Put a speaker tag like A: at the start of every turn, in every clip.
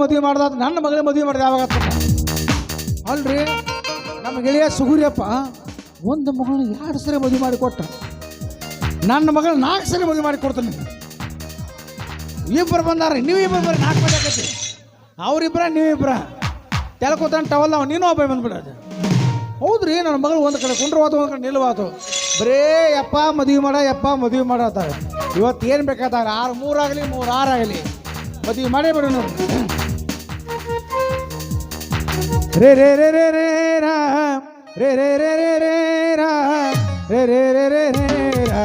A: ಮದುವೆ ಮಾಡ್ದ ನನ್ನ ಮಗಳ ಮದುವೆ ಮಾಡಿದ ಯಾವಾಗ ಅಲ್ರಿ ನಮ್ಮ ಗೆಳೆಯ ಸುಗುರಿಯಪ್ಪ ಒಂದು ಮಗಳನ್ನ 2 ಸರಿ ಮದುವೆ ಮಾಡಿ ಕೊಟ್ಟ ನನ್ನ ಮಗಳು 4 ಸರಿ ಮದುವೆ ಮಾಡಿ ಕೊಡ್ತಾನೆ ಇಬ್ಬರು ಬಂದಾರ ನೀವಿಬ್ಬರು ಬರ್ರಿ 4 ಮಂದಿ ಆಕೈತಿ ಅವ್ರಿಬ್ರ ನೀವಿಬ್ರ ತೆಲಕೋತಾನ ಟವಲ್ ನಾವು ನೀನು ಒಬ್ಬ ಬಂದ್ಬಿಡೋದು ಹೌದ್ರಿ ನನ್ನ ಮಗಳು ಒಂದು ಕಡೆ ಕುಂಡ್ರವಾತು ಒಂದು ಕಡೆ ನಿಲ್ವಾತು ಬರೇ ಯಪ್ಪ ಮದುವೆ ಮಾಡತ್ತಾರೆ ಇವತ್ತು ಏನು ಬೇಕಾದ್ರೆ 3 ಆಗಲಿ 6 ಆಗಲಿ ಮದುವೆ ಮಾಡೇ ಬಿಡು ನೋಡಿ ರೇ ರೇ ರೇ ರೇ ರೇ ರಾ ರೇ ರೇ ರೇ ರೇ ರೇ ರಾ ರೇ ರೇ ರೇ ರೇ ರೇ ರಾ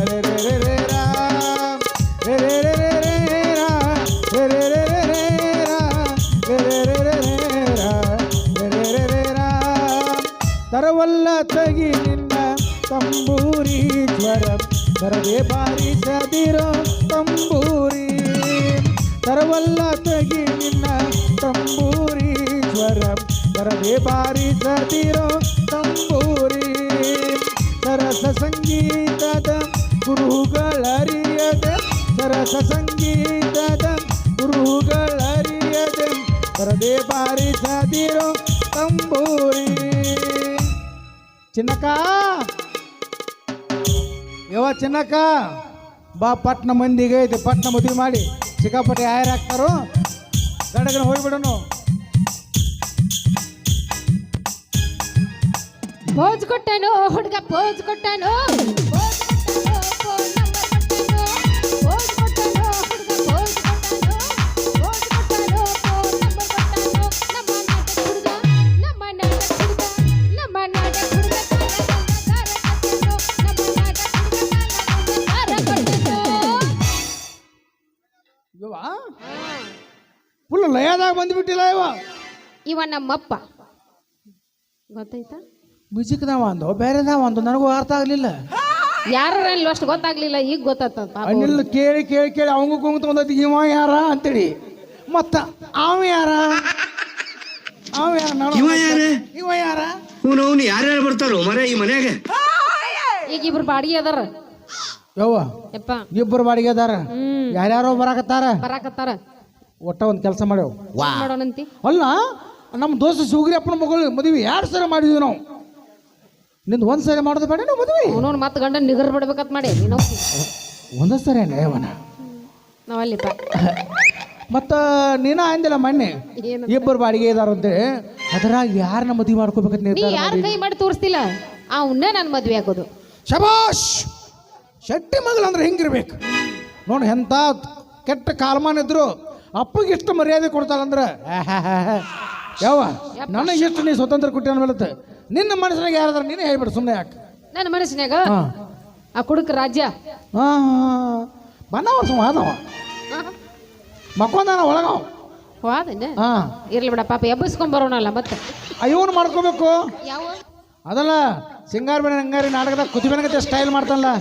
A: ರೇ ರೇ ರೇ ರೇ ರಾ ರೇ ರೇ ರೇ ರೇ ರೇ ರಾ ರೇ ರೇ ರೇ ರೇ ರೇ ರಾ ರೇ ರೇ ರೇ ರೇ ರೇ ರಾ ರೇ ರೇ ರೇ ರೇ ರಾ ತರವಲ್ಲ ತಗಿ ನಿನ್ನ ತಂಬೂರಿ ಜ್ವರ ತರವೇ ಬಾರಿಸದಿರೋ ತಂಬೂರಿ ತರವಲ್ಲ ತಗಿ ನಿನ್ನ ತಂಬೂರಿ ಜ್ವರ ತರವೇ ಬಾರಿಸದಿರೋ ತಂಬೂರಿ ಸರಸ ಸಂಗೀತದ ಗುರುಗಳರಿಯದ ಸರಸ ಸಂಗೀತದ ಗುರುಗಳರಿಯದ ತರವೇ ಬಾರಿಸದಿರೋ ತಂಬೂರಿ ಚಿನ್ನಕ್ಕ ಚಿನ್ನಕ್ಕ ಬಾ ಪಟ್ನ ಮಂದಿಗೆ ಐತೆ ಪಟ್ನ ಮದುವೆ ಮಾಡಿ ಸಿಕ್ಕಾಪಟ್ಟೆ ಆಯರ್ ಹಾಕ್ತಾರೋ ಗಡಗನ ಹೋಗ್ಬಿಡೋನು
B: ಪೋಜ್ ಕೊಟ್ಟನು ಹುಡುಗ ಪೋಜ್ ಕೊಟ್ಟನು
A: ಫುಲ್ ಲಯದಾಗ ಬಂದ್ಬಿಟ್ಟಿಲ್ಲ
B: ಇವ ನಮ್ಮಪ್ಪ ಗೊತ್ತಾಯ್ತಾ
A: ಮ್ಯೂಸಿಕ್ದಾವ ಅಂದು ಬೇರೆದಾವ ಅಂದು ನನಗೂ ಅರ್ಥ ಆಗ್ಲಿಲ್ಲ
B: ಯಾರು ಅಷ್ಟು ಗೊತ್ತಾಗ್ಲಿಲ್ಲ ಈಗ ಗೊತ್ತಾಗ್ತದ
A: ಅನಿಲ್ ಕೇಳಿ ಕೇಳಿ ಕೇಳಿ ಅವಂಗೂ ಕುಂತ ಬಂದೈತಿ ಇವ ಯಾರ ಅಂತೇಳಿ ಮತ್ತ ಅವ ಯಾರ ಇವ ಯಾರ
C: ಯಾರ್ಯಾರು ಬರ್ತಾರೋ ಮರೆ ಈ ಮನ್ಯಾಗ
B: ಈಗ ಇಬ್ರು ಬಾಡಿಗೆ ಅದಾರ
A: ಯಪ್ಪ ಇಬ್ಬರು ಬಾಡಿಗೆ ಅದಾರ ಯಾರ್ಯಾರೋ ಬರಾಕತ್ತಾರ ಒಟ್ಟ ಒಂದು ಕೆಲಸ ಮಾಡ್ಯಾವ
B: ಮಾಡೋಣಂತಿ
A: ಅಲ್ಲ ನಮ್ಮ ದೋಸ್ತ ಶಿವಗಿರಿ ಅಪ್ಪನ ಮಗಳು ಮದುವೆ 2 ಸರಿ ಮಾಡಿದ್ವಿ ನಾವು ನಿಂದು 1 ಸರಿ ಮಾಡೋದು ಬೇಡ ನಾವು ಮದುವೆ
B: ಅವನವ್ನು ಮತ್ತೆ ಗಂಡ ನಿಗರ್ ಬಿಡ್ಬೇಕಂತ ಮಾಡಿ ನೀನು
A: ಒಂದ ಸರಿ ಅವನ
B: ನಾವಲ್ಲಿಪ್ಪ
A: ಮತ್ತ ನೀನ ಅಂದಿಲ್ಲ ಮೊನ್ನೆ ಇಬ್ಬರು ಬಾಡಿಗೆ ಇದಾರ ಅಂತೇಳಿ ಅದ್ರಾಗ ಯಾರನ್ನ ಮದುವೆ ಮಾಡ್ಕೋಬೇಕಂತ
B: ನೀ ಯಾರ ಕೈ ಮಾಡಿ ತೋರಿಸ್ತಿಲ್ಲ ಅವನ್ನೇ ನಾನು ಮದುವೆ ಆಗೋದು
A: ಶಬಾಷ್ ಶೆಟ್ಟಿ ಮಗಳು ಅಂದ್ರೆ ಹೆಂಗಿರ್ಬೇಕು ನೋಡಿ ಎಂತ ಕೆಟ್ಟ ಕಾಲಮಾನ ಇದ್ರು ಅಪ್ಪಗೆ ಎಷ್ಟು ಮರ್ಯಾದೆ ಕೊಡ್ತಾಳಂದ್ರೆ ನನಗೆಷ್ಟು ನೀ ಸ್ವತಂತ್ರ ಕೊಟ್ಟಿ ಅನ್ಬೇಳತ್ತೆ ನಿನ್ನ ಮನಸ್ಸಿನಾಗ ಯಾರಾದ್ರೆ ನೀನೇ ಹೇಳ್ಬಿಡು ಸುಮ್ಮನೆ ಯಾಕೆ
B: ನನ್ನ ಮನಸ್ಸಿನಾಗ ಆ ಕುಡುಕ ರಾಜ್ಯ
A: ಬಂದವ ಸುಮಾದವ ಮಕ್ಕೊಂದಾನ ಒಳಗವ
B: ಹೋದನ್ನ ಇರ್ಲಿ ಬಿಡ ಪಾಪ ಎಬ್ಬಸ್ಕೊಂಡ್ ಬರೋಣಲ್ಲ ಮತ್ತೆ
A: ಇವನು ಮಾಡ್ಕೋಬೇಕು
B: ಯಾವ
A: ಅದಲ್ಲ ಸಿಂಗಾರ ಬೆಳೆ ಹಂಗಾರಿ ನಾಟಕದಾಗ ಕುದಿಬೆನಗತ್ತೆ ಸ್ಟೈಲ್ ಮಾಡ್ತಾನಲ್ಲ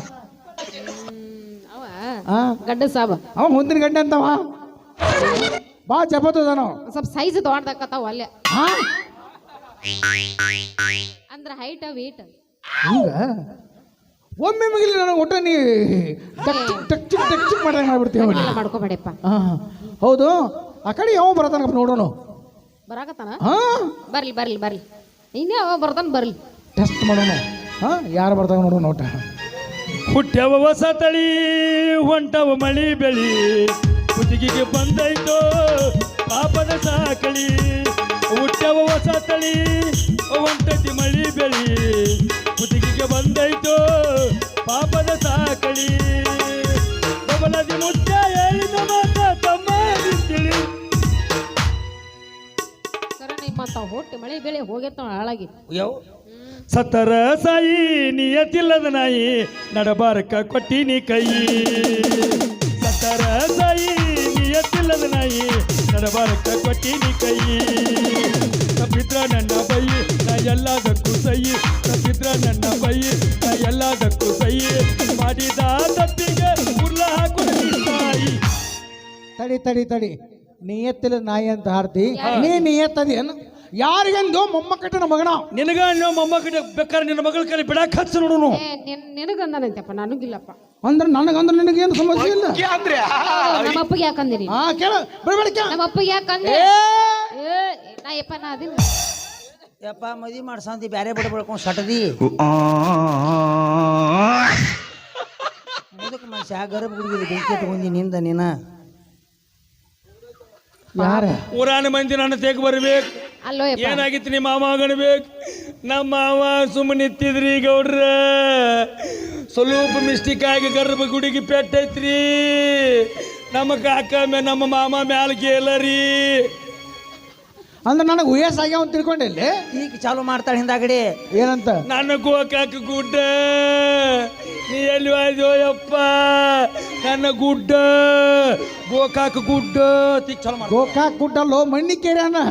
B: ಗಡ್ಡ ಸಾಬ
A: ಅವ ಮುಂದಿನ ಗಡ್ಡೆ ಅಂತವ ಬಾ ಜಬತ್ತದಾನ
B: ಸ್ವಲ್ಪ ಸೈಜ್ ದೊಡ್ಡದಾಕತ್ತಾವ ಅಲ್ಲೇ ಅಂದ್ರ ಹೈಟ್ ವೇಟ್
A: ಈಗ ಒಮ್ಮೆ ಮುಗಿಲಿ ನನಗೆ ಒಟ್ಟ ನೀ ಟಕ್ ಮಾಡ್ಬಿಡ್ತೀವಿ
B: ಮಾಡ್ಕೋಬೇಡಪ್ಪ
A: ಹೌದು ಆ ಕಡೆ ಯಾವ ಬರತಾನ ನೋಡೋಣ
B: ಬರಾಕತ್ತಾನ ಬರ್ಲಿ ಇನ್ನೇ ಅವ ಬರ್ತಾನ ಬರ್ಲಿ
A: ಟೆಸ್ಟ್ ಮಾಡೋಣ ಯಾರು ಬರ್ತಾಗ ನೋಡೋಣ ನೋಟ
D: ಹುಟ್ಟ್ಯವ ಹೊಸ ತಳಿ ಹೊಂಟವ ಮಳಿ ಬೆಳಿ ಕುತ್ತಿಗೆಗೆ ಬಂದೈತೋ ಪಾಪದ ಸಾಕಳಿ ಹುಟ್ಟ್ಯವ ಹೊಸ ತಳಿ ಹೊಂಟತಿ ಮಳಿ ಬೆಳಿ ಕುತ್ತಿಗೆಗೆ ಬಂದೈತೋ ಪಾಪದ ಸಾಕಳಿ ಬಬಲದಿ ಮುತ್ಯ ಹೇಳಿದ ಮಾತ ತಮ್ಮ ತಿಳಿ
B: ನಿಮ್ಮಂತ ಹೊಟ್ಟೆ ಮಳೆ ಬೆಳೆ ಹೋಗೈತ ಹಾಳಾಗಿ
D: ಸತ್ತರ ಸಾಯಿ ನಿಯತಿಲ್ಲದ ನಾಯಿ ನಡಬಾರಕ ಕೊಟ್ಟಿನಿ ಕೈ ಸತ್ತರ ಸಾಯಿ ನಿಯತಿಲ್ಲದ ನಾಯಿ ನಡಬಾರಕ ಕೊಟ್ಟಿನಿ ಕೈ ತಪ್ಪಿದ್ರ ನನ್ನ ಬೈ ನಾ ಎಲ್ಲದಕ್ಕೂ ಸೈ ತಪ್ಪಿದ್ರ ನನ್ನ ಬೈ ನಾ ಎಲ್ಲದಕ್ಕೂ ಸೈ ಮಾಡಿದ ತಪ್ಪಿಗೆ ಉರ್ಲ ಹಾಕಿ ತಾಯಿ
A: ತಡಿ ನಿಯತ್ತಿಲ್ಲ ನಾಯಿ ಅಂತ ಹಾಡ್ತಿ ನೀ ನಿಯತ್ತದೇನು ಯಾರಿಗೆಂದು ಮೊಮ್ಮಕ್ಕಟ್ಟನ ಮಗನ
D: ನಿನಗ ನೀವು ಮೊಮ್ಮಗ ಬೇಕಾದ್ರೆ ನಿನ್ನ ಮಗಳ ಕೈ ಬಿಡಾಕ್ ಹಚ್ಚ ನೋಡುನು.
B: ನಿನಗಂದನೈತಪ್ಪ ನನಗಿಲ್ಲಪ್ಪ.
A: ಅಂದ್ರೆ ನನಗಂದ್ರೆ ನಿನಗೇನು ಸಮಸ್ಯೆ ಇಲ್ಲ.
B: ನಮ್ಮ ಅಪ್ಪಗೆ ಯಾಕಂದಿರಿ?
A: ಹಾ ಕೇಳ ಬಿಡಬೇಡ ಕೇಳ.
B: ನಮ್ಮ ಅಪ್ಪಗೆ ಯಾಕಂದೆ? ನಾ ಯಪ್ಪ ನಾ ಅದಿಲ್ಲ.
E: ಯಪ್ಪ ಮದಿ ಮಾಡ್ಸಂತಿ ಬ್ಯಾರೆ ಬಿಡ ಬೆಳ್ಕೊಂಡು ಸಟದಿ ಮುದಕ್ಕೆ ಮನುಷ್ಯ ಗರ್ಭ ಹುಡುಗಿದ ಬೆಂಕಿ ತಗೊಂಡಿ ನಿಂದ ನೀನ.
A: ಯಾರ
D: ಊರಾನ ಮಂದಿ ನನ್ನ ತೆಗ್ ಬರ್ಬೇಕು.
B: ಅಲ್ಲೋ ಯಪ್ಪ,
D: ಏನಾಗಿತ್ತು ನಿಮ್ಮ ಮಾವ ಗಣಬೇಕು. ನಮ್ಮ ಮಾವ ಸುಮ್ಮನೆ ನಿಂತಿದ್ರಿ ಗೌಡ್ರ. ಸ್ವಲ್ಪ ಮಿಸ್ಟೇಕ್ ಆಗಿ ಗರ್ಭ ಗುಡಿಗೆ ಪೆಟ್ಟೈತ್ರಿ. ನಮ್ಮ ಕಾಕ ನಮ್ಮ ಮಾಮ ಮ್ಯಾಲ ಕೇಳರಿ.
A: ಅಂದ್ರೆ ನನಗೆ ವಯಸ್ಸಾಗ್ಯಾವ ಅಂತ ತಿಳ್ಕೊಂಡಿಲ್ಲ.
E: ಈಗ ಚಾಲು ಮಾಡ್ತಾಳೆ ಹಿಂದಾಗಡಿ.
A: ಏನಂತ?
D: ನನ್ನ ಗೋಕಾಕ ಗುಡ್ಡ ನೀ ಎಲ್ಲಿ ಹೋಯ್ದೋ ಯಪ್ಪ. ನನ್ನ ಗುಡ್ಡ ಗೋಕಾಕ ಗುಡ್ಡ ಚಲೋ ಮಾಡ.
A: ಗೋಕಾಕ್ ಗುಡ್ಡಲ್ಲೋ ಮಣ್ಣಿಕೇರಿ ಅನ್ನ.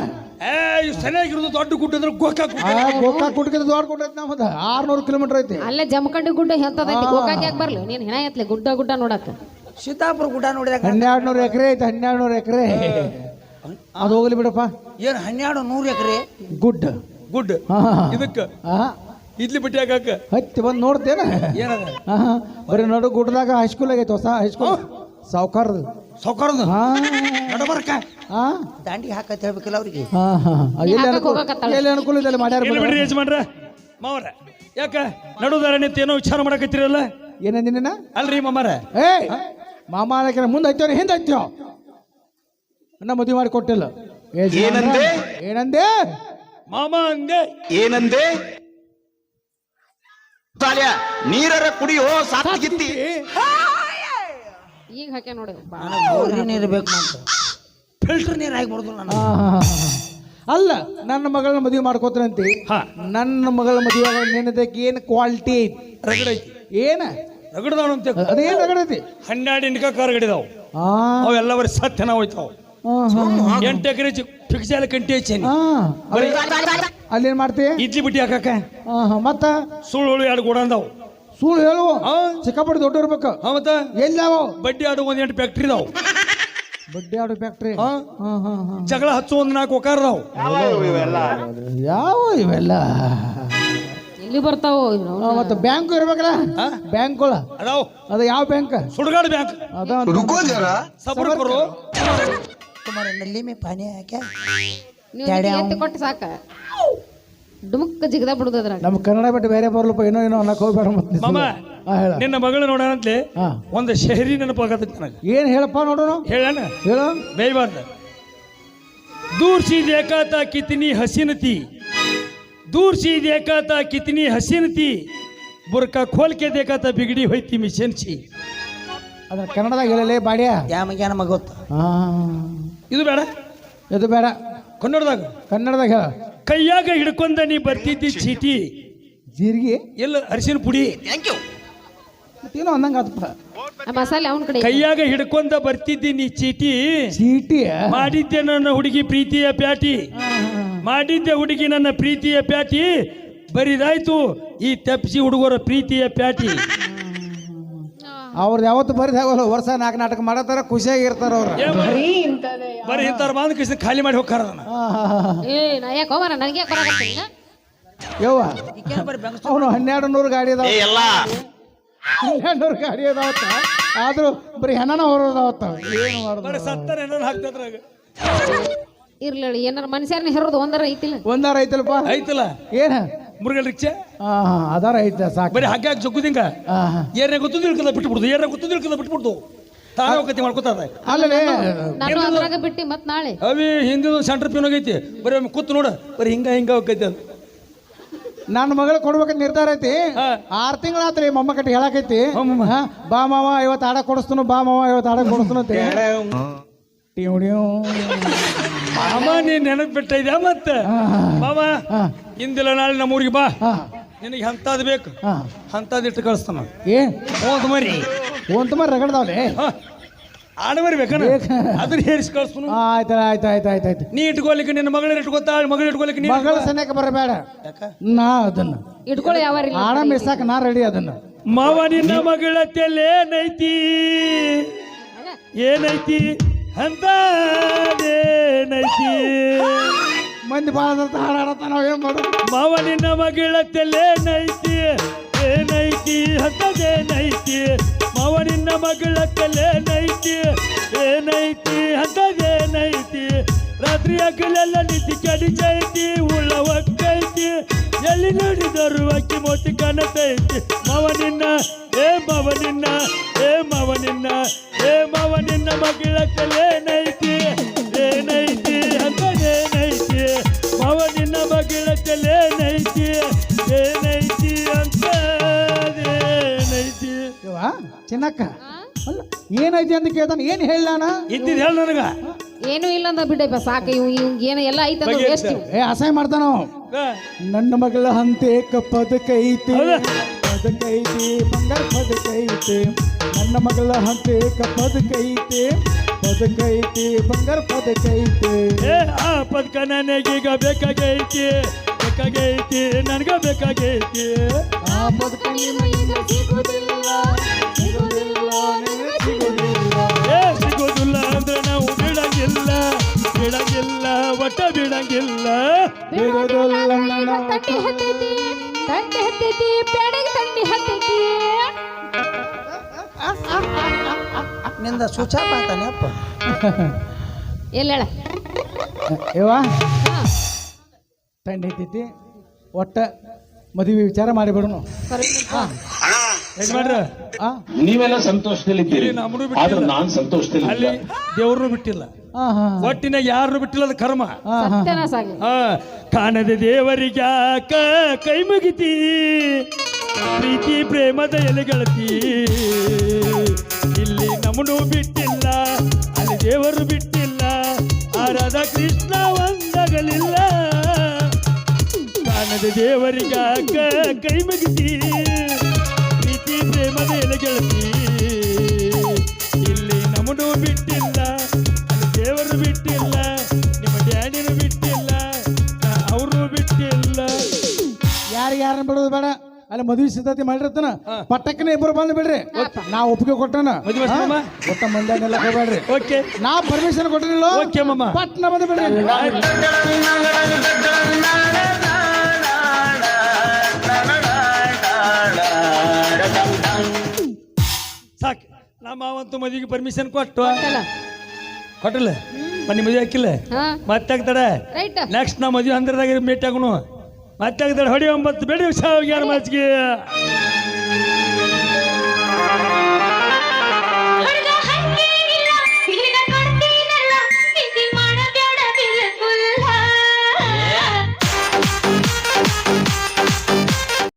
D: ಸರಿಯಾಗಿರೋದು ದೊಡ್ಡ ಗುಡ್ಡ ಅಂದ್ರೆ ಗೋಕಾಕ ಗುಡ್ಡ.
A: ಗೋಕಾಕ್ ಗುಡ್ಡಕ್ಕಿಂತ ದೊಡ್ಡ ಗುಡ್ಡ ಐತಿ ನಮ್ಮದ. 600 ಕಿಲೋಮೀಟರ್ ಐತಿ.
B: ಅಲ್ಲೇ ಜಮಖಂಡಿ ಗುಡ್ಡ ಹೆಂತದೈತಿ. ಗೋಕಾಕ್ ಯಾಕೆ ಬರ್ಲಿ ನೀನ್? ಹೆಣ ಎತ್ಲೆ ಗುಡ್ಡ ಗುಡ್ಡ ನೋಡಕ್ಕ.
E: ಸೀತಾಪುರ ಗುಡ್ಡ ನೋಡಿದಾಗ
A: 1200 ಎಕರೆ ಐತಿ. 1200 ಎಕರೆ ಅದು ಹೋಗ್ಲಿ ಬಿಡಪ್ಪ.
E: ಏನು 1200 ಎಕರೆ
A: ಗುಡ್ಡ
D: ಗುಡ್ಡ. ಇದಕ್ಕ ಇಡ್ಲಿ ಬಟ್ಟಿ ಹಾಕಾಕ
A: ಹತ್ತಿ ಬಂದು ನೋಡ್ತೇನ.
D: ಏನದ
A: ಬರೀ ನಡು ಗುಡ್ಡದಾಗ ಹೈಸ್ಕೂಲ್ ಆಗೈತಿ. ಹೊಸ ಹೈಸ್ಕೂಲ್ ಸಾವುಕಾರದು.
D: ಸೌಕರ್ದ
A: ಹಾ
D: ನಡಬರ್ಕ
A: ಹಾ
E: ದಾಂಡಿಗೆ ಹಾಕತ್ ಹೇಳ್ಬೇಕಲ್ಲ ಅವ್ರಿಗೆ.
A: ಹಾ ಹಾ ಎಲ್ಲಿ
B: ಹಾಕಕ್
A: ಅನುಕೂಲ
B: ಹೋಗಕತ್ತಾಳ.
A: ಎಲ್ಲಿ ಅನುಕೂಲ ಇದೆಲ್ಲ ಮಾಡ್ಯಾರ
D: ಎಲ್ಲಿ ಬಿಡ್ರಿ ಯಜಮಾನ್ರ ಮಾವರ. ಯಾಕ ನಡುದಾರ ನಿಂತ ಏನೋ ವಿಚಾರ ಮಾಡಕತ್ತೀರಲ್ಲ.
A: ಏನಂದಿನ?
D: ಅಲ್ರಿ ಮಾಮಾರ.
A: ಏ ಮಾಮ ಅನ್ನಕ್ಕೆ ಮುಂದೆ ಹತ್ತೇವ ಹಿಂದೆ ಹತ್ತೇವ. ನಾ ಮದುವೆ ಮಾಡಿ ಕೊಟ್ಟಿಲ್ಲ.
C: ಏನಂದೆ?
A: ಏನಂದೆ?
D: ಮಾಮ ಅಂದೆ.
C: ಏನಂದೆ? ತಾಲ್ಯ ನೀರರ ಕುಡಿಯೋ ಸಾತ್ಗಿತ್ತಿ.
B: ಈಗ ಹಾಕ್ಯ ನೋಡಿ.
E: ಬೋರಿ ನೀರು ಬೇಕು ಅಂತ ಫಿಲ್ಟರ್ ನೀರು ಹಾಕಿ ಬಿಡುದು ನಾನು.
A: ಅಲ್ಲ ನನ್ನ ಮಗಳನ್ನ ಮದುವೆ ಮಾಡ್ಕೋತಾರಂತಿ.
D: ಹಾ
A: ನನ್ನ ಮಗಳ ಮದುವೆ ನೆನದಕ್ಕೆ ಏನು ಕ್ವಾಲಿಟಿ ಐತಿ?
D: ರಗಡೈತಿ.
A: ಏನ
D: ರಗಡದವನು ಅಂತ
A: ಅದೇನು ರಗಡೈತಿ?
D: 12 ಇಂಡ್ಕ ಕಾರ್ ಗಡಿದಾವ್. ಅವೆಲ್ಲ ಬರೀ ಸತ್ಯನ ಹೋಯ್ತಾವ. 8 ಎಕರೆ ಫಿಕ್ಸಾಲ ಕಂಟಿ ಹಚ್ಚೇನಿ.
A: ಅಲ್ಲೇನ್ ಮಾಡ್ತಿ?
D: ಇಡ್ಲಿ ಬಿಟ್ಟಿ ಹಾಕಾಕ
A: ಮತ್ತ
D: ಸುಳ್ಳು 2 ಗೋಡ ಅಂದಾವ್.
A: ಸುಳ್ಳು ಹೇಳುವ ಸಿಕ್ಕಾಪಟ್ಟೆ ದೊಡ್ಡ ಇರ್ಬೇಕು.
D: ಮತ್ತ
A: ಎಲ್ಲಾವ
D: ಬಡ್ಡಿ ಆಡು 1 ಫ್ಯಾಕ್ಟ್ರಿ ಇದಾವ್.
A: ಬಡ್ಡಿ ಆಡು ಫ್ಯಾಕ್ಟ್ರಿ.
D: ಜಗಳ ಹಚ್ಚು 4 ಒಕಾರ ಅದಾವ್.
A: ಯಾವ ಇವೆಲ್ಲ
B: ಎಲ್ಲಿ ಬರ್ತಾವ?
A: ಮತ್ತೆ ಬ್ಯಾಂಕ್ ಇರ್ಬೇಕಲ್ಲ. ಬ್ಯಾಂಕ್ಗಳ
D: ಅದಾವ್.
A: ಅದು ಯಾವ ಬ್ಯಾಂಕ್?
D: ಸುಡುಗಾಡು ಬ್ಯಾಂಕ್. ಸಬರ್ಕರು
E: तुम्हारे नली में पानी है क्या?
B: ನೀವು ಎತ್ತಿ ಕೊಟ್ಟು ಸಾಕ ಡುಮುಕ್ಕ ಜಿಗದ ಬಿಡುದ್ರ.
A: ನಮ್ಮ ಕನ್ನಡ ಬಿಟ್ಟು ಬೇರೆ ಬರ್ಲಪ್ಪ. ಏನೋ ಏನೋ ಅನ್ನಕ್ ಹೋಗ್ಬೇಡ. ಮತ್ತೆ
D: ಮಾಮ ನಿನ್ನ ಮಗಳು ನೋಡಂತಲೇ ಒಂದು ಶಹರಿ ನೆನಪಾಗತೈತಿ ನನಗೆ.
A: ಏನ್ ಹೇಳಪ್ಪ ನೋಡೋಣ.
D: ಹೇಳಣ
A: ಹೇಳು.
D: ಬೇಯಬಾರ್ದ. दूर सी देखा था कितनी हसीन थी. दूर सी देखा था कितनी हसीन थी. बुरका खोल के देखा था बिगड़ी हुई थी मिशन सी.
A: ಅದ್ರ ಕನ್ನಡದಾಗ ಹೇಳಲೇ ಬಾಡ್ಯ.
E: ಯಾಮಗೆ ನಮಗೆ ಗೊತ್ತು.
D: ಇದು ಬೇಡ.
A: ಇದು ಬೇಡ.
D: ಕನ್ನಡದಾಗ
A: ಕನ್ನಡದಾಗ ಹೇಳ.
D: ಕೈಯಾಗ ಹಿಡ್ಕೊಂಡ ನೀ ಬರ್ತಿದ್ದಿ ಚೀಟಿ.
A: ಜೀರಿಗೆ
D: ಎಲ್ಲ ಅರಿಶಿನ ಪುಡಿ.
A: ಏನೋ ಅಂದಂಗ ಆತಪ್ಪ.
B: ಮಸಾಲೆ ಅವನ ಕಡೆ.
D: ಕೈಯಾಗ ಹಿಡ್ಕೊಂಡ ಬರ್ತಿದ್ದಿ ನೀ ಚೀಟಿ.
A: ಚೀಟಿ
D: ಮಾಡಿದ್ದೆ ನನ್ನ ಹುಡುಗಿ ಪ್ರೀತಿಯ ಪ್ಯಾಟಿ. ಮಾಡಿದ್ದೆ ಹುಡುಗಿ ನನ್ನ ಪ್ರೀತಿಯ ಪ್ಯಾಟಿ. ಬರಿದಾಯ್ತು ಈ ತಪ್ಸಿ ಹುಡುಗರ ಪ್ರೀತಿಯ ಪ್ಯಾಟಿ.
A: ಅವ್ರದ್ದು ಯಾವತ್ತು ಬರಿದಾಗಲ್ಲ. ವರ್ಷ 4 ನಾಟಕ ಮಾಡತ್ತಾರ, ಖುಷಿಯಾಗಿ ಇರ್ತಾರ ಅವ್ರು.
D: ಬರೀ ಇಂಥವ್ರು ಬಂದು ಕೃಷ್ಣ ಖಾಲಿ ಮಾಡಿ ಹೋಗ್ತಾರ.
B: ಏ ನಾ ಯಾಕೆ ಹೋಗಾರ ನನಗೆ ಬರಕತ್ತಿಲ್ಲ.
A: ಯವ್ವ ಅವನು 1200 ಗಾಡಿ ಅದಾವ. 1200 ಗಾಡಿ ಅದಾವತ್ತ. ಆದ್ರೂ ಬರೀ ಹೆಣನ ಹೊರದಾವತ್ತ. ಏನು ಮಾಡೋದು?
D: ಸತ್ತರ ಏನಾರು ಹಾಕ್ತದ್ರಾಗ
B: ಇರ್ಲಿ ಏನಾರ ಮನುಷ್ಯರ್ನ ಹೆರೋದು ಒಂದರ ಐತಿಲ್ಲ.
A: ಒಂದಾರ ಐತಲ್ಪ.
D: ಐತಲ್ಲ
A: ಏನ
D: ಮುರುಗಲ್ ರಿಕ್ಷೆ
A: ಅದಾರ ಐತ ಸಾಕು.
D: ಬರೀ ಹಾಗೆ ಹಾಕಿ ಜಗ್ಗುದಿಂಗ ಏರ್ನ ಗೊತ್ತು ತಿಳ್ಕದ ಬಿಟ್ಬಿಡ್ದು. ಏರ್ನ ಗೊತ್ತು ತಿಳ್ಕದ ಬಿಟ್ಬಿಡ್ದು. ತಾನೇ ಹೋಗತಿ ಮಾಡ್ಕೊತದ.
A: ಅಲ್ಲೇ
B: ನಾನು ಅದ್ರಾಗ ಬಿಟ್ಟು ಮತ್ ನಾಳೆ
D: ಅವಿ ಹಿಂದಿನ ಸೆಂಟ್ರ್ ಪಿನ್ ಹೋಗೈತಿ. ಬರೀ ಕೂತು ನೋಡ ಬರೀ ಹಿಂಗ ಹೋಗೈತಿ ಅದು.
A: ನನ್ನ ಮಗಳು ಕೊಡ್ಬೇಕಂತ ನಿರ್ಧಾರ ಐತಿ. 6 ತಿಂಗಳಾತ್ರಿ ಮೊಮ್ಮಕ್ಕಟ್ಟಿ ಹೇಳಕೈತಿ. ಬಾ ಮಾವ ಇವತ್ತು ಆಡ ಕೊಡಿಸ್ತಾನು. ಬಾ ಮಾವ ಇವತ್ತು ಆಡ ಕೊಡಿಸ್ತಾನು ಅಂತ.
D: ಮಾಮ ನೀನ್ ನೆನಪು ಬಿಟ್ಟ ಇದ್ಯಾ ಮತ್ತ ಮಾಮ ಇಂದಿಲ್ಲ ನಾಳೆ ನಮ್ಮೂರಿಗೆ ಬಾ. ನಿನಗೆ ಅಂತದ್ ಬೇಕು ಅಂತದ್ ಇಟ್ಟು ಕಳಿಸ್ತಾನ. ಓದ್ ಮರಿ
A: ಓಂತ ಮರಿ ರಗಡ್ದಾವ್ಲೆ.
D: ಆಡಮರಿ ಬೇಕನ ಅದನ್ನ ಹೇರಿಸಿ ಕಳಿಸ್ತಾನು.
A: ಆಯ್ತು ಆಯ್ತು ಆಯ್ತು ಆಯ್ತು ಆಯ್ತು.
D: ನೀ ಇಟ್ಕೊಲಿಕ್ಕೆ ನಿನ್ನ ಮಗಳನ್ನ ಇಟ್ಕೊತಾಳ. ಮಗಳು ಇಟ್ಕೊಲಿಕ್ಕೆ
A: ಮಗಳ ಸನ್ಯಾಕ ಬರಬೇಡ. ನಾ ಅದನ್ನ
B: ಇಟ್ಕೊಳ್ಳಿ ಯಾವ
A: ಆಡ ಮಿಸ್ಸಾಕ ನಾ ರೆಡಿ. ಅದನ್ನ
D: ಮಾವ ನಿನ್ನ ಮಗಳ ತೆಲೆ ಏನೈತಿ ಏನೈತಿ ಅಂತ ಏನೈತಿ.
A: ಮಂದಿ ಭಾಳ ಹಾಡಾಡತ್ತ ನಾವು ಏನು ಮಾಡೋದು?
D: ಮಾವ ನಿನ್ನ ಮಗಳ ತಲೆನೈತಿ ಏನೈತಿ ಅಂತದೇನೈತಿ ಮಾವ ನಿನ್ನ ಮಗಳ ತಲೆನೈತಿ ಏನೈತಿ ಅಂತದೇನೈತಿ ರಾತ್ರಿ ಹಗಲೆಲ್ಲ ನಿಂತಿ ಕಡಿತೈತಿ ಉಳ್ಳ ಒಕ್ಕೈತಿ ಎಲ್ಲಿ ನೋಡಿದರು ಅಕ್ಕಿ ಮೋತಿ ಕಾಣತೈತಿ ಮಾವ ನಿನ್ನ ಏ ಮಾವ ನಿನ್ನ ಏ ಮಾವ ನಿನ್ನ ಏ ಮಾವ ನಿನ್ನ ಮಗಳ ತಲೆನೈತಿ ಏನೈತಿ ಅಂತದೇನೈತಿ ಮಾವ ನಿನ್ನ ಮಗಳ ತಲೆನೈತಿ ಏನೈತಿ ಅಂತದೇನೈತಿ
A: ಇವ ಚಿನ್ನಕ್ಕ ಅಲ್ಲ ಏನೈತಿ ಅಂತ ಕೇಳ್ತಾನೆ ಏನು ಹೇಳಣ?
D: ಇದ್ದಿದ್ದು ಹೇಳ ನನಗ
B: ಏನು ಇಲ್ಲ ಅಂದ ಬಿಡಪ್ಪ ಸಾಕು ಇವ್ ಏನು ಎಲ್ಲ ಐತೆ ಅಂದ್ರೆ ವೇಸ್ಟ್ ಇವ್.
A: ಏ ಅಸಹ್ಯ ಮಾಡ್ತಾನ ಅವ. ನನ್ನ ಮಗಳ ಹಂತೇಕ ಪದಕೈತಿ
D: ಹೌದಾ?
A: ಪದಕೈತಿ ಬಂಗಾರ ಪದಕೈತಿ ನನ್ನ ಮಗಳ ಹಂತೇಕ ಪದಕೈತಿ ಪದಕೈತಿ ಬಂಗಾರ ಪದಕೈತಿ
D: ಏ ಆ ಪದಕ ನನಗೀಗ ಬೇಕಾಗೈತಿ ಬೇಕಾಗೈತಿ ನನಗ ಬೇಕಾಗೈತಿ
A: ಆ ಪದಕ ನಿಮಗೆ ಸಿಗುವುದಿಲ್ಲ ಸಿಗುವುದಿಲ್ಲ ನಿನಗೆ ಸಿಗುವುದಿಲ್ಲ
D: ಏ ಸಿಗೋದಿಲ್ಲ ಅಂದ್ರೆ ನಾವು ಬಿಡಂಗಿಲ್ಲ ಬಿಡಂಗಿಲ್ಲ ಒಟ್ಟ ಬಿಡಂಗಿಲ್ಲ
A: ಬಿಡುವುದಿಲ್ಲ ನನ್ನ
B: ತಂಡಿ ಹತ್ತೈತಿ ಪೇಡೆಗೆ ತಂಡಿ ಹತ್ತೈತಿ
E: ನಿಂದ ಸುಚಾಪ ಆತಾನೆ ಅಪ್ಪ.
B: ಎಲ್ಲ ಹೇಳ
A: ಇವ ತಂಡ ಐತೈತಿ ಒಟ್ಟ ಮದುವೆ ವಿಚಾರ ಮಾಡಿಬಿಡೋನು.
D: ಯಜಮಾನ್ರ
A: ಆ
F: ನೀವೆಲ್ಲ ಸಂತೋಷದಲ್ಲಿದ್ದೀರಿ
D: ಇಲ್ಲಿ ನಮ್ಮನ್ನು
F: ಆದ್ರೆ
D: ಬಿಟ್ಟಿಲ್ಲ.
F: ನಾನ್ ಸಂತೋಷದಲ್ಲಿ
D: ಅಲ್ಲಿ ದೇವ್ರನ್ನು ಬಿಟ್ಟಿಲ್ಲ
A: ಹಾ ಹಾ
D: ಒಟ್ಟಿನಾಗ ಯಾರನ್ನು ಬಿಟ್ಟಿಲ್ಲ ಅದು ಕರ್ಮ
A: ಹಾ ಹಾ
B: ಸತ್ಯನ ಸಾಗಿ
D: ಆ ಕಾಣದ ದೇವರಿಗ್ಯಾಕ ಕೈ ಮುಗಿತಿ ಪ್ರೀತಿ ಪ್ರೇಮದ ಎಲೆಗಳತಿ ಇಲ್ಲಿ ನಮ್ಮನ್ನು ಬಿಟ್ಟಿಲ್ಲ ಅಲ್ಲಿ ದೇವರು ಬಿಟ್ಟಿಲ್ಲ ಆ ರಾಧಾ ಕೃಷ್ಣ ಒಂದಾಗಲಿಲ್ಲ ಕಾಣದ ದೇವರಿಗ್ಯಾಕ ಕೈ ಮುಗಿತಿ ಪ್ರೀತಿ ಪ್ರೇಮದ ಎಲೆಗಳತಿ ಇಲ್ಲಿ ನಮ್ಮನ್ನು ಬಿಟ್ಟಿಲ್ಲ ಅಲ್ಲಿ ದೇವರು ಬಿಟ್ಟಿಲ್ಲ ನಿಮ್ಮ ಡ್ಯಾಡಿನೂ ಬಿಟ್ಟಿಲ್ಲ ಅವರು ಬಿಟ್ಟಿಲ್ಲ
A: ಯಾರನ್ನ ಬಿಡೋದು ಬೇಡ. ಅಲ್ಲಿ ಮದುವೆ ಸಿದ್ಧತೆ ಮಾಡಿರ್ತಾನ ಪಟ್ಟಕ್ಕನೆ ಇಬ್ಬರು ಬಂದು ಬಿಡ್ರಿ. ನಾ ಒಪ್ಪಿಗೆ ಕೊಟ್ಟನ
D: ಮದುವೆ ಮಾಡ್ಸೋಣಮ್ಮ?
A: ಒಟ್ಟ ಮಂದ್ಯಾನೆಲ್ಲ ಹೋಗ್ಬೇಡ್ರಿ.
D: ಓಕೆ
A: ನಾ ಪರ್ಮಿಷನ್ ಕೊಟ್ಟಿರಲಿಲ್ಲ
D: ಓಕೆ ಮಾಮ.
A: ಪಟ್ನ ಬಂದು ಬಿಡ್ರಿ.
D: ಸಾಕು ನಮ್ಮ ಮಾವಂತೂ ಮದುವೆಗೆ ಪರ್ಮಿಷನ್ ಕೊಟ್ಟು
B: ಅಲ್ಲ
D: ಕೊಟ್ಟಲ್ಲ ಮನೆ ಮದುವೆ ಹಾಕಿಲ್ಲ
B: ಹಾ
D: ಮತ್ತೆ ಆಗ್ತಾಳೆ
B: ರೈಟ್
D: ನೆಕ್ಸ್ಟ್ ನಾ ಮದುವೆ ಅಂದ್ರದಾಗ ಮೀಟ್ ಆಗೋಣ ಮತ್ತೆ ಆಗ್ತಾಳೆ ಹೊಡಿ 9 ಬೇಡಿ ಸಾವಿರ ಮಚ್ಚಿಗೆ